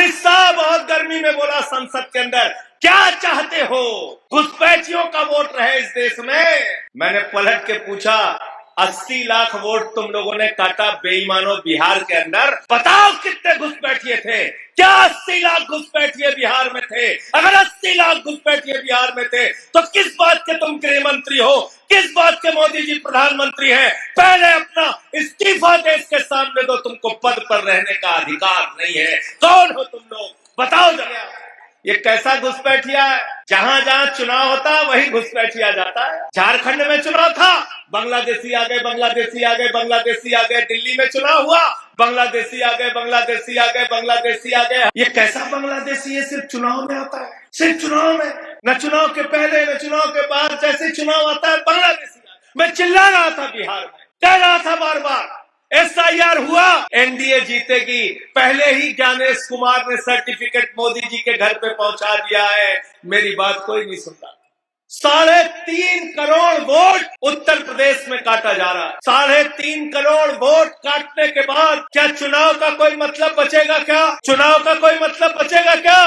अमित शाह बहुत गर्मी में बोला संसद के अंदर, क्या चाहते हो, घुसपैठियों का वोट रहे इस देश में। मैंने पलट के पूछा, 80 लाख वोट तुम लोगों ने काटा बेईमानों बिहार के अंदर, बताओ कितने घुसपैठिए थे। क्या 80 लाख घुसपैठिए बिहार में थे? अगर 80 लाख घुसपैठिए बिहार में थे तो किस बात के तुम गृह मंत्री हो, किस बात के मोदी जी प्रधानमंत्री हैं? पहले अपना इस्तीफा देश के सामने दो, तुमको पद पर रहने का अधिकार नहीं है। कौन हो तुम लोग, बताओ जरा। ये कैसा घुसपैठिया है? जहां जहां चुनाव होता है वही घुसपैठिया जाता है। झारखंड में चुनाव था, बांग्लादेशी आ गए, बांग्लादेशी आ गए, बांग्लादेशी आ गए। दिल्ली में चुनाव हुआ, बांग्लादेशी आ गए, बांग्लादेशी आ गए, बांग्लादेशी आ गए। ये कैसा बांग्लादेशी है? सिर्फ चुनाव में आता है, सिर्फ चुनाव में, न चुनाव के पहले न चुनाव के बाद। जैसे चुनाव आता है बांग्लादेशी। मैं चिल्ला रहा था बिहार में, कह रहा था बार बार, SIR हुआ, एनडीए जीतेगी। पहले ही ज्ञानेश कुमार ने सर्टिफिकेट मोदी जी के घर पे पहुंचा दिया है। मेरी बात कोई नहीं सुनता। 3.5 करोड़ वोट उत्तर प्रदेश में काटा जा रहा है। 3.5 करोड़ वोट काटने के बाद क्या चुनाव का कोई मतलब बचेगा क्या? चुनाव का कोई मतलब बचेगा क्या?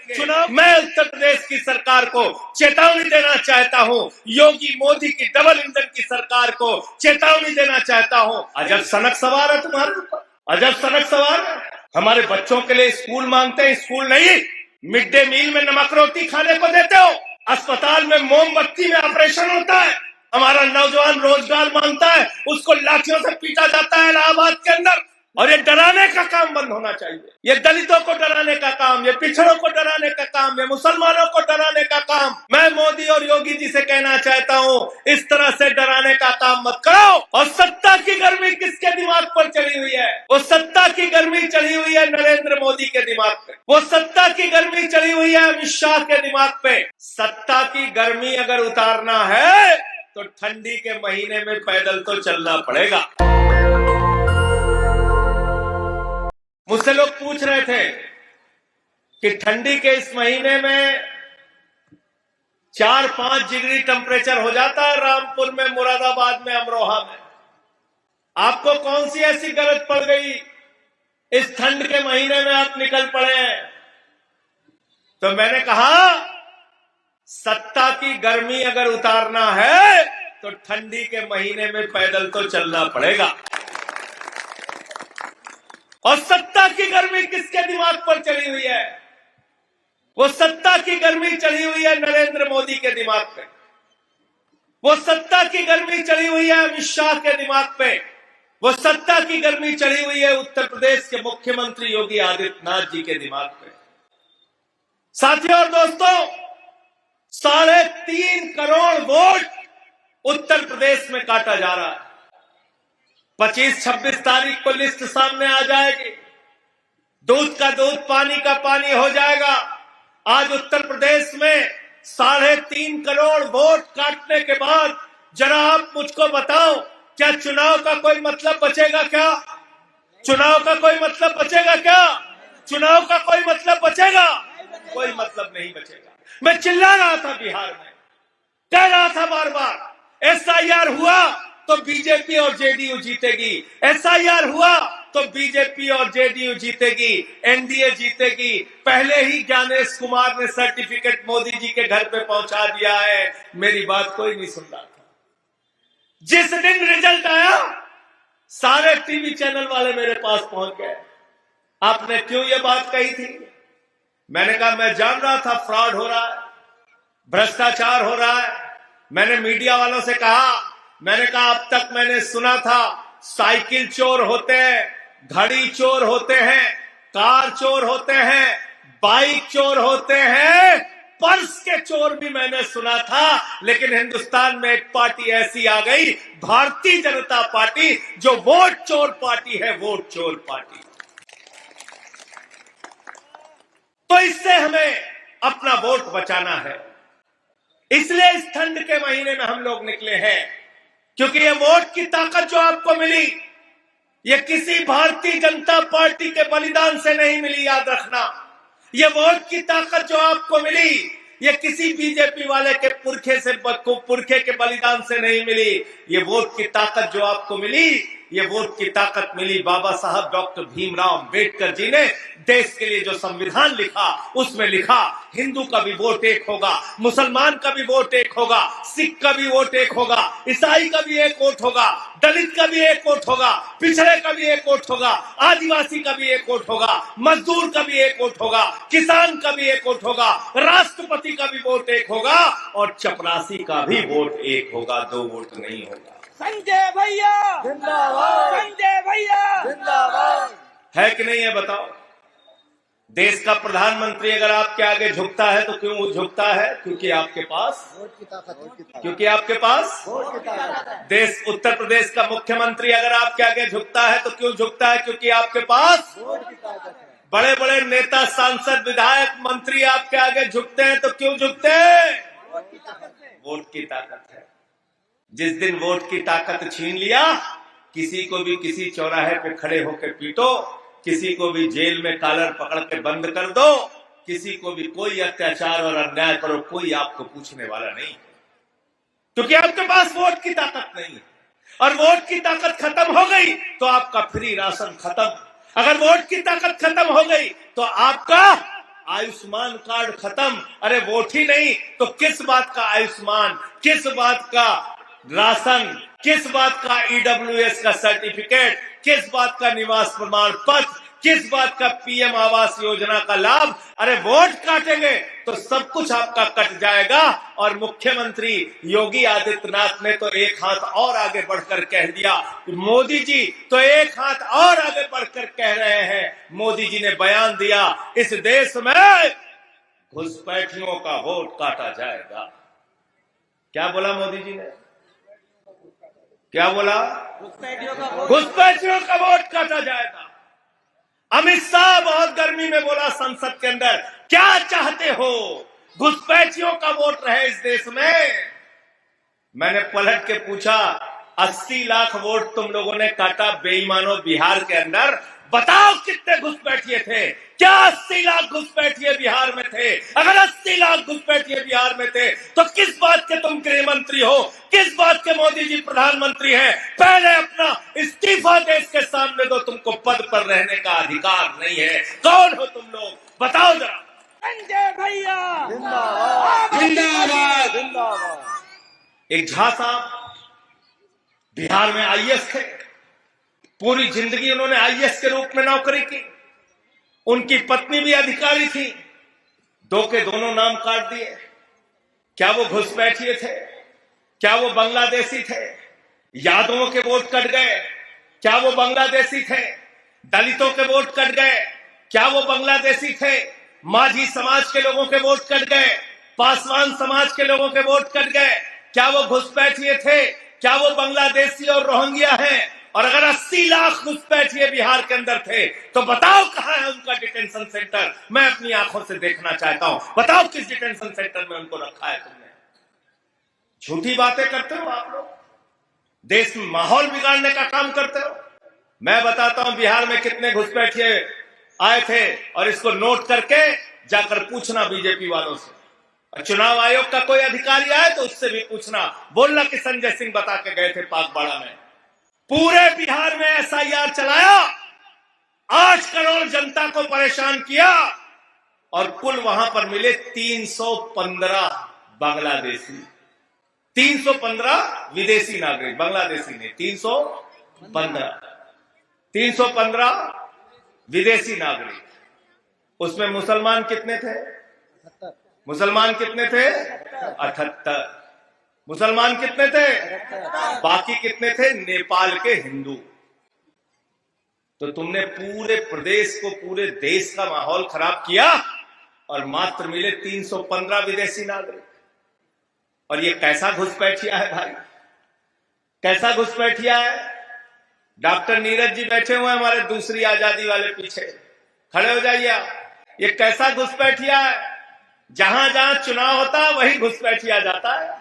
चुनाव। मैं उत्तर प्रदेश की सरकार को चेतावनी देना चाहता हूं, योगी मोदी की डबल इंजन की सरकार को चेतावनी देना चाहता हूं। अजब सनक सवार है तुम्हारे ऊपर, अजब सनक सवार है। हमारे बच्चों के लिए स्कूल मांगते हैं, स्कूल नहीं, मिड डे मील में नमक रोटी खाने को देते हो। अस्पताल में मोमबत्ती में ऑपरेशन होता है। हमारा नौजवान रोजगार मांगता है, उसको लाठियों से पीटा जाता है इलाहाबाद के अंदर। और ये डराने का काम बंद होना चाहिए। ये दलितों को डराने का काम, ये पिछड़ों को डराने का काम, ये मुसलमानों को डराने का काम। मैं मोदी और योगी जी से कहना चाहता हूं, इस तरह से डराने का काम मत करो। और सत्ता की गर्मी किसके दिमाग पर चढ़ी हुई है? वो सत्ता की गर्मी चढ़ी हुई है नरेंद्र मोदी के दिमाग पे। वो सत्ता की गर्मी चढ़ी हुई है अमित शाह के दिमाग पे। सत्ता की गर्मी अगर उतारना है तो ठंडी के महीने में पैदल तो चलना पड़ेगा। मुझसे लोग पूछ रहे थे कि ठंडी के इस महीने में 4-5 डिग्री टेम्परेचर हो जाता है रामपुर में, मुरादाबाद में, अमरोहा में। आपको कौन सी ऐसी गरज पड़ गई इस ठंड के महीने में आप निकल पड़े हैं? तो मैंने कहा, सत्ता की गर्मी अगर उतारना है तो ठंडी के महीने में पैदल तो चलना पड़ेगा। और सत्ता की गर्मी किसके दिमाग पर चढ़ी हुई है? वो सत्ता की गर्मी चढ़ी हुई है नरेंद्र मोदी के दिमाग पे। वो सत्ता की गर्मी चढ़ी हुई है अमित शाह के दिमाग पे। वो सत्ता की गर्मी चढ़ी हुई है उत्तर प्रदेश के मुख्यमंत्री योगी आदित्यनाथ जी के दिमाग पे। साथियों और दोस्तों, 3.5 करोड़ वोट उत्तर प्रदेश में काटा जा रहा है। 25-26 तारीख को लिस्ट सामने आ जाएगी। दूध का दूध, पानी का पानी हो जाएगा। आज उत्तर प्रदेश में 3.5 करोड़ वोट काटने के बाद जरा आप मुझको बताओ, क्या चुनाव का कोई मतलब बचेगा क्या? चुनाव का कोई मतलब बचेगा क्या? चुनाव का कोई मतलब बचेगा? कोई मतलब नहीं बचेगा। मैं चिल्ला रहा था बिहार में, कह रहा था बार बार, SIR हुआ तो बीजेपी और जेडीयू जीतेगी। SIR हुआ तो बीजेपी और जेडीयू जीतेगी, एनडीए जीतेगी। पहले ही ज्ञानेश कुमार ने सर्टिफिकेट मोदी जी के घर पे पहुंचा दिया है। मेरी बात कोई नहीं सुन रहा था। जिस दिन रिजल्ट आया, सारे टीवी चैनल वाले मेरे पास पहुंच गए। आपने क्यों ये बात कही थी? मैंने कहा, मैं जान रहा था फ्रॉड हो रहा है, भ्रष्टाचार हो रहा है। मैंने मीडिया वालों से कहा, मैंने कहा, अब तक मैंने सुना था साइकिल चोर होते हैं, घड़ी चोर होते हैं, कार चोर होते हैं, बाइक चोर होते हैं, पर्स के चोर भी मैंने सुना था। लेकिन हिंदुस्तान में एक पार्टी ऐसी आ गई, भारतीय जनता पार्टी, जो वोट चोर पार्टी है, वोट चोर पार्टी। तो इससे हमें अपना वोट बचाना है। इसलिए इस ठंड के महीने में हम लोग निकले हैं, क्योंकि ये वोट की ताकत जो आपको मिली, ये किसी भारतीय जनता पार्टी के बलिदान से नहीं मिली, याद रखना। ये वोट की ताकत जो आपको मिली, ये किसी बीजेपी वाले के पुरखे के बलिदान से नहीं मिली। ये वोट की ताकत जो आपको मिली, ये वोट की ताकत मिली बाबा साहब डॉक्टर भीमराव अंबेडकर जी ने। देश के लिए जो संविधान लिखा उसमें लिखा हिंदू का भी वोट एक होगा, मुसलमान का भी वोट एक होगा, सिख का भी वोट एक होगा, ईसाई का भी एक वोट होगा, दलित का भी एक वोट होगा, पिछड़े का भी एक वोट होगा, आदिवासी का भी एक वोट होगा, मजदूर का भी एक वोट होगा, किसान का भी एक वोट होगा, राष्ट्रपति का भी वोट एक होगा और चपरासी का भी वोट एक होगा, दो वोट नहीं होगा। संजय भैया जिंदाबाद, संजय भैया जिंदाबाद। है कि नहीं है बताओ? देश का प्रधानमंत्री अगर आपके आगे झुकता है तो क्यों वो झुकता है? क्योंकि आपके पास वोट की ताकत, क्योंकि आपके पास वोट की ताकत। देश उत्तर प्रदेश का मुख्यमंत्री अगर आपके आगे झुकता है तो क्यों झुकता है? क्योंकि आपके पास वोट की ताकत है। बड़े बड़े नेता, सांसद, विधायक, मंत्री आपके आगे झुकते हैं तो क्यों झुकते हैं? वोट की ताकत है। वोट की ताकत है। जिस दिन वोट की ताकत छीन लिया, किसी को भी किसी चौराहे पे खड़े होकर पीटो, किसी को भी जेल में कॉलर पकड़ के बंद कर दो, किसी को भी कोई अत्याचार और अन्याय करो, कोई आपको पूछने वाला नहीं, क्योंकि आपके पास वोट की ताकत नहीं है। और वोट की ताकत खत्म हो गई तो आपका फ्री राशन खत्म। अगर वोट की ताकत खत्म हो गई तो आपका आयुष्मान कार्ड खत्म। अरे वोट ही नहीं तो किस बात का आयुष्मान, किस बात का राशन, किस बात का ईडब्ल्यूएस का सर्टिफिकेट, किस बात का निवास प्रमाण पत्र, किस बात का पीएम आवास योजना का लाभ? अरे वोट काटेंगे तो सब कुछ आपका कट जाएगा। और मुख्यमंत्री योगी आदित्यनाथ ने तो एक हाथ और आगे बढ़कर कह दिया, मोदी जी तो एक हाथ और आगे बढ़कर कह रहे हैं, मोदी जी ने बयान दिया, इस देश में घुसपैठियों का वोट काटा जाएगा। क्या बोला मोदी जी ने? क्या बोला? घुसपैठियों का वोट काटा जाएगा। अमित शाह बहुत गर्मी में बोला संसद के अंदर, क्या चाहते हो? घुसपैठियों का वोट रहे इस देश में। मैंने पलट के पूछा, 80 लाख वोट तुम लोगों ने काटा बेईमानों बिहार के अंदर, बताओ कितने घुसपैठिए थे? क्या 80 लाख घुसपैठिए बिहार में थे? अगर 80 लाख घुसपैठिए बिहार में थे तो किस बात के तुम गृह मंत्री हो? किस बात के मोदी जी प्रधानमंत्री हैं? पहले अपना इस्तीफा देश के सामने दो, तुमको पद पर रहने का अधिकार नहीं है। कौन हो तुम लोग? बताओ जरा। संजय भैया जिंदाबाद, जिंदाबाद, जिंदाबाद। एक झा साहब बिहार में आईएएस थे, पूरी जिंदगी उन्होंने आईएएस के रूप में नौकरी की, उनकी पत्नी भी अधिकारी थी, दो के दोनों नाम काट दिए। क्या वो घुसपैठिए थे? क्या वो बांग्लादेशी थे? यादवों के वोट कट गए, क्या वो बांग्लादेशी थे? दलितों के वोट कट गए, क्या वो बांग्लादेशी थे? माझी समाज के लोगों के वोट कट गए, पासवान समाज के लोगों के वोट कट गए, क्या वो घुसपैठिए थे? क्या वो बांग्लादेशी और रोहिंग्या हैं? और अगर 80 लाख घुसपैठिए बिहार के अंदर थे तो बताओ कहां है उनका डिटेंशन सेंटर? मैं अपनी आंखों से देखना चाहता हूं। बताओ किस डिटेंशन सेंटर में उनको रखा है तुमने? झूठी बातें करते हो आप लोग, देश में माहौल बिगाड़ने का काम करते हो। मैं बताता हूं बिहार में कितने घुसपैठिए आए थे, और इसको नोट करके जाकर पूछना बीजेपी वालों से। और चुनाव आयोग का कोई अधिकारी आए तो उससे भी पूछना, बोलना कि संजय सिंह बता के गए थे पाकबाड़ा में। पूरे बिहार में एसआईआर चलाया, 8 करोड़ जनता को परेशान किया, और कुल वहां पर मिले 315 बांग्लादेशी, 315 विदेशी नागरिक, बांग्लादेशी ने 315 विदेशी नागरिक। उसमें मुसलमान कितने थे? मुसलमान कितने थे? 78। मुसलमान कितने थे? बाकी कितने थे? नेपाल के हिंदू। तो तुमने पूरे प्रदेश को, पूरे देश का माहौल खराब किया, और मात्र मिले 315 विदेशी नागरिक। और ये कैसा घुसपैठिया है भाई? कैसा घुसपैठिया है? डॉक्टर नीरज जी बैठे हुए हैं हमारे दूसरी आजादी वाले पीछे, खड़े हो जाइए आप। ये कैसा घुसपैठिया है? जहां जहां चुनाव होता है वहीं घुसपैठिया जाता है।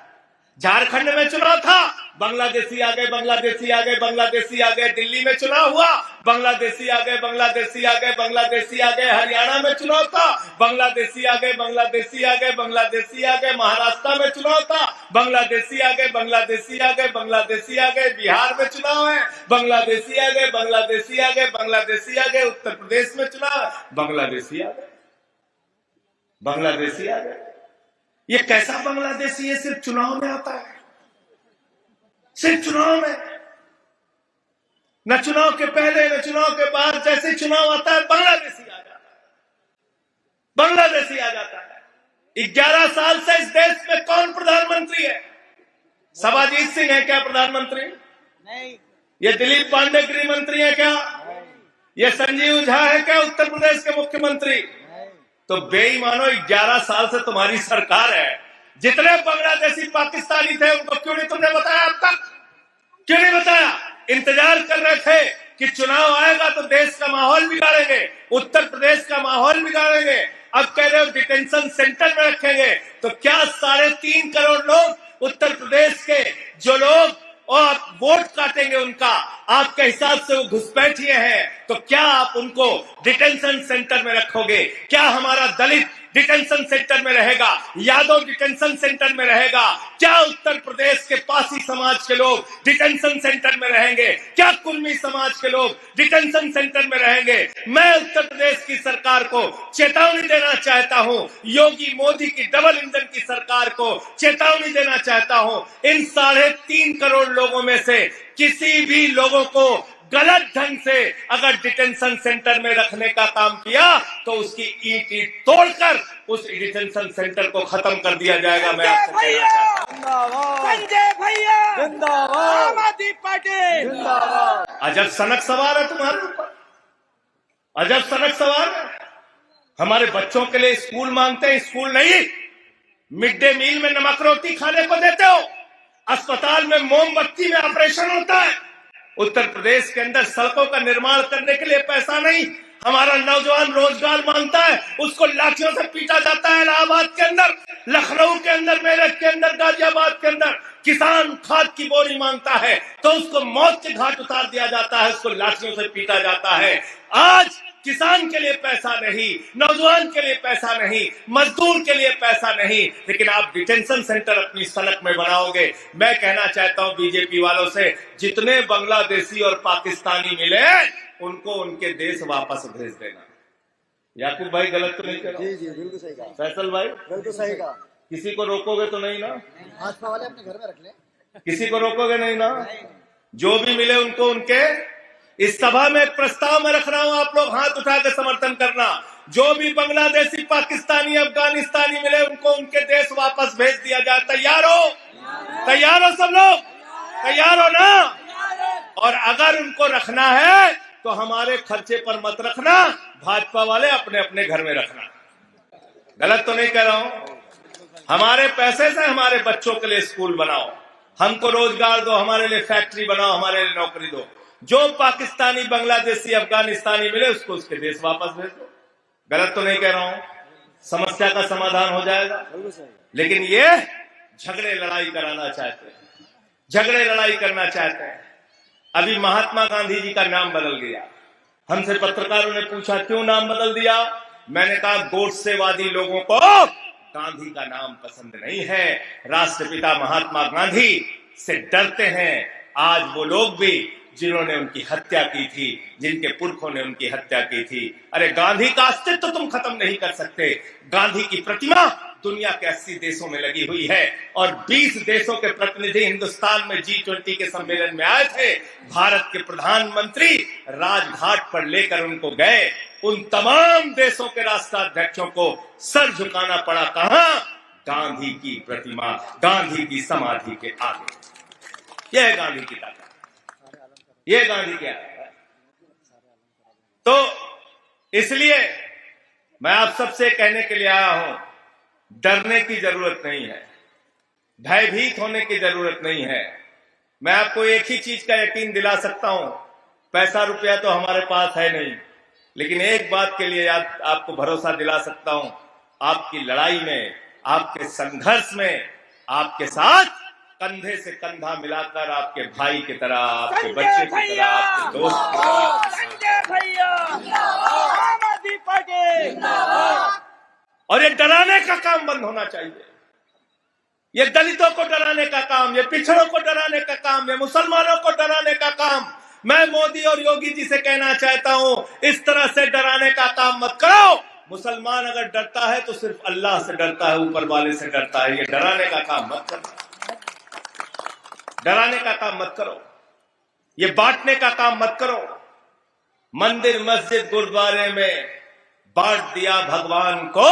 झारखंड में चुनाव था, बांग्लादेशी आ गए, बांग्लादेशी आ गए, बांग्लादेशी आ गए। दिल्ली में चुनाव हुआ, बांग्लादेशी आ गए, बांग्लादेशी आ गए, बांग्लादेशी आ गए। हरियाणा में चुनाव था, बांग्लादेशी आ गए, बांग्लादेशी आ गए, बांग्लादेशी आ गए। महाराष्ट्र में चुनाव था, बांग्लादेशी आ गए, बांग्लादेशी आ गए, बांग्लादेशी आ गए। बिहार में चुनाव है, बांग्लादेशी आ गए, बांग्लादेशी आ गए, बांग्लादेशी आ गए। उत्तर प्रदेश में चुनाव, बांग्लादेशी आ गए, बांग्लादेशी आ गए। ये कैसा बांग्लादेशी है? सिर्फ चुनाव में आता है, सिर्फ चुनाव में, न चुनाव के पहले न चुनाव के बाद। जैसे चुनाव आता है बांग्लादेशी आ जाता है, बांग्लादेशी आ जाता है। 11 साल से इस देश में कौन प्रधानमंत्री है? सबाजीत सिंह है क्या प्रधानमंत्री? नहीं। ये दिलीप पांडे गृह मंत्री है क्या? ये संजीव झा है क्या उत्तर प्रदेश के मुख्यमंत्री? तो बेईमानो, 11 साल से तुम्हारी सरकार है। जितने बांग्लादेशी पाकिस्तानी थे उनको क्यों नहीं तुमने बताया अब तक? क्यों नहीं बताया? इंतजार कर रहे थे कि चुनाव आएगा तो देश का माहौल बिगाड़ेंगे, उत्तर प्रदेश का माहौल बिगाड़ेंगे। अब कह रहे हो डिटेंशन सेंटर में रखेंगे। तो क्या 3.5 करोड़ लोग उत्तर प्रदेश के जो लोग और वोट काटेंगे उनका, आपके हिसाब से वो घुसपैठिए हैं, तो क्या आप उनको डिटेंशन सेंटर में रखोगे? क्या हमारा दलित डिटेंशन सेंटर में रहेगा? यादव डिटेंशन सेंटर में रहेगा? क्या उत्तर प्रदेश के पासी समाज के लोग डिटेंशन सेंटर में रहेंगे? क्या कुर्मी समाज के लोग डिटेंशन सेंटर में रहेंगे? मैं उत्तर प्रदेश की सरकार को चेतावनी देना चाहता हूं, योगी मोदी की डबल इंजन की सरकार को चेतावनी देना चाहता हूं। इन 3.5 करोड़ लोगों में से किसी भी लोगों को गलत ढंग से अगर डिटेंशन सेंटर में रखने का काम किया तो उसकी ईंट तोड़कर उस डिटेंशन सेंटर को खत्म कर दिया जाएगा। मैं आपसे कहना चाहता हूं, संजय भैया जिंदाबाद, आम आदमी पार्टी जिंदाबाद। अजब सनक सवार है तुम्हारे ऊपर, अजब सनक सवार है। हमारे बच्चों के लिए स्कूल मांगते हैं, स्कूल नहीं, मिड डे मील में नमक रोटी खाने को देते हो, अस्पताल में मोमबत्ती में ऑपरेशन होता है। उत्तर प्रदेश के अंदर सड़कों का निर्माण करने के लिए पैसा नहीं। हमारा नौजवान रोजगार मांगता है, उसको लाठियों से पीटा जाता है। इलाहाबाद के अंदर, लखनऊ के अंदर, मेरठ के अंदर, गाजियाबाद के अंदर किसान खाद की बोरी मांगता है तो उसको मौत के घाट उतार दिया जाता है, उसको लाठियों से पीटा जाता है। आज किसान के लिए पैसा नहीं, नौजवान के लिए पैसा नहीं, मजदूर के लिए पैसा नहीं, लेकिन आप डिटेंशन सेंटर अपनी सड़क में बनाओगे। मैं कहना चाहता हूं बीजेपी वालों से, जितने बांग्लादेशी और पाकिस्तानी मिले उनको उनके देश वापस भेज देना। याकूब भाई गलत तो नहीं कह रहा? जी जी बिल्कुल सही कहा। फैसल भाई बिल्कुल सही कहा। किसी को रोकोगे तो नहीं ना? भाजपा वाले अपने घर में रख ले, किसी को रोकोगे नहीं ना? जो भी मिले उनको उनके, इस सभा में एक प्रस्ताव में रख रहा हूं, आप लोग हाथ उठा के समर्थन करना। जो भी बांग्लादेशी, पाकिस्तानी, अफगानिस्तानी मिले उनको उनके देश वापस भेज दिया जाए। तैयार हो? तैयार हो सब लोग? तैयार हो ना? और अगर उनको रखना है तो हमारे खर्चे पर मत रखना, भाजपा वाले अपने अपने घर में रखना। गलत तो नहीं कह रहा हूं? हमारे पैसे से हमारे बच्चों के लिए स्कूल बनाओ, हमको रोजगार दो, हमारे लिए फैक्ट्री बनाओ, हमारे लिए नौकरी दो। जो पाकिस्तानी, बांग्लादेशी, अफगानिस्तानी मिले उसको उसके देश वापस भेज दो। गलत तो नहीं कह रहा हूं? समस्या का समाधान हो जाएगा। लेकिन ये झगड़े लड़ाई कराना चाहते हैं, झगड़े लड़ाई करना चाहते हैं। अभी महात्मा गांधी जी का नाम बदल गया। हमसे पत्रकारों ने पूछा क्यों नाम बदल दिया? मैंने कहा गोडसेवादी लोगों को गांधी का नाम पसंद नहीं है, राष्ट्रपिता महात्मा गांधी से डरते हैं। आज वो लोग भी जिन्होंने उनकी हत्या की थी, जिनके पुरखों ने उनकी हत्या की थी, अरे गांधी का अस्तित्व तुम खत्म नहीं कर सकते। गांधी की प्रतिमा दुनिया के 80 देशों में लगी हुई है और 20 देशों के प्रतिनिधि हिंदुस्तान में G20 के सम्मेलन में आए थे। भारत के प्रधानमंत्री राजघाट पर लेकर उनको गए। उन तमाम देशों के राष्ट्राध्यक्षों को सर झुकाना पड़ा। कहां? गांधी की प्रतिमा, गांधी की समाधि के आगे। यह है गांधी की ताकत, ये गांधी क्या है। तो इसलिए मैं आप सबसे कहने के लिए आया हूं, डरने की जरूरत नहीं है, भयभीत होने की जरूरत नहीं है। मैं आपको एक ही चीज का यकीन दिला सकता हूं, पैसा रुपया तो हमारे पास है नहीं, लेकिन एक बात के लिए आपको भरोसा दिला सकता हूं, आपकी लड़ाई में, आपके संघर्ष में आपके साथ कंधे से कंधा मिलाकर आपके भाई की तरह, आपके बच्चे की तरह, आपके दोस्त की तरह। संजय भैया आम आदमी पार्टी। और ये डराने का काम बंद होना चाहिए। ये दलितों को डराने का काम, ये पिछड़ों को डराने का काम, ये मुसलमानों को डराने का काम, मैं मोदी और योगी जी से कहना चाहता हूं, इस तरह से डराने का काम मत करो। मुसलमान अगर डरता है तो सिर्फ अल्लाह से डरता है, ऊपर वाले से डरता है। ये डराने का काम मत करो, डराने का काम मत करो, ये बांटने का काम मत करो। मंदिर मस्जिद गुरुद्वारे में बांट दिया भगवान को,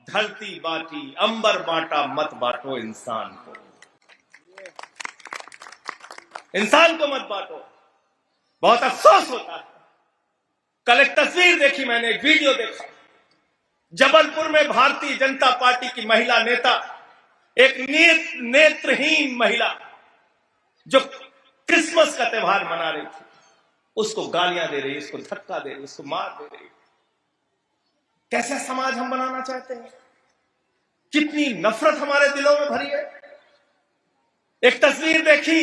धरती बांटी अंबर बांटा, मत बांटो इंसान को, इंसान को मत बांटो। बहुत अफसोस होता है। कल एक तस्वीर देखी मैंने, एक वीडियो देखा, जबलपुर में भारतीय जनता पार्टी की महिला नेता, एक नेत्रहीन महिला जो क्रिसमस का त्योहार मना रही थी, उसको गालियां दे रही, उसको धक्का दे रही, उसको मार दे रही। कैसा समाज हम बनाना चाहते हैं? कितनी नफरत हमारे दिलों में भरी है। एक तस्वीर देखी,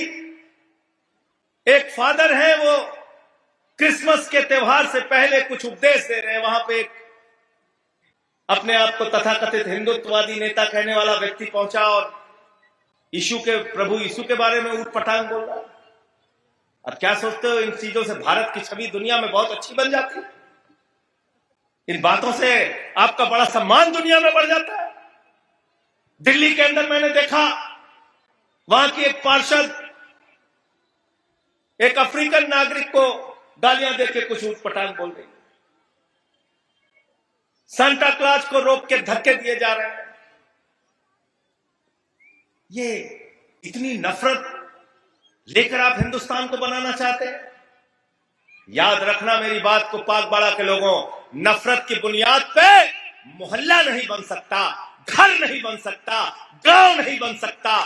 एक फादर है, वो क्रिसमस के त्योहार से पहले कुछ उपदेश दे रहे हैं। वहां पे एक अपने आप को तथाकथित हिंदुत्ववादी नेता कहने वाला व्यक्ति पहुंचा और प्रभु यीशु के बारे में ऊटपटांग बोल रहा है। अब क्या सोचते हो, इन चीजों से भारत की छवि दुनिया में बहुत अच्छी बन जाती है? इन बातों से आपका बड़ा सम्मान दुनिया में बढ़ जाता है? दिल्ली के अंदर मैंने देखा, वहां की एक पार्षद एक अफ्रीकन नागरिक को गालियां देके कुछ ऊटपटांग बोल रही। सांता क्लॉज को रोक के धक्के दिए जा रहे हैं। ये इतनी नफरत लेकर आप हिंदुस्तान को बनाना चाहते हैं? याद रखना मेरी बात को, पागबाड़ा के लोगों, नफरत की बुनियाद पे मोहल्ला नहीं बन सकता, घर नहीं बन सकता, गांव नहीं बन सकता।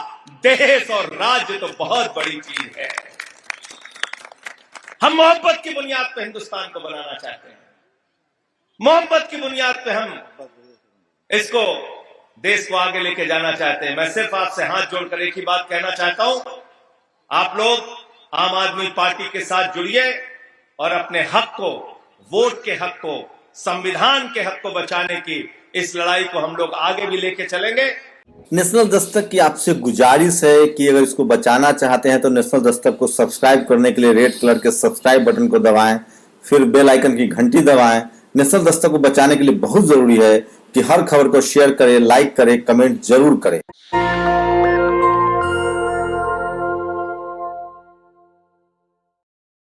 देश और राज्य तो बहुत बड़ी चीज है। हम मोहब्बत की बुनियाद पे हिंदुस्तान को बनाना चाहते हैं। मोहब्बत की बुनियाद पे हम इसको, देश को आगे लेके जाना चाहते हैं। मैं सिर्फ आपसे हाथ जोड़कर एक ही बात कहना चाहता हूं, आप लोग आम आदमी पार्टी के साथ जुड़िए और अपने हक को, वोट के हक को, संविधान के हक को बचाने की इस लड़ाई को हम लोग आगे भी लेके चलेंगे। नेशनल दस्तक की आपसे गुजारिश है कि अगर इसको बचाना चाहते हैं तो नेशनल दस्तक को सब्सक्राइब करने के लिए रेड कलर के सब्सक्राइब बटन को दबाएं, फिर बेल आइकन की घंटी दबाएं। नेशनल दस्तक को बचाने के लिए बहुत जरूरी है कि हर खबर को शेयर करें, लाइक करें, कमेंट जरूर करें।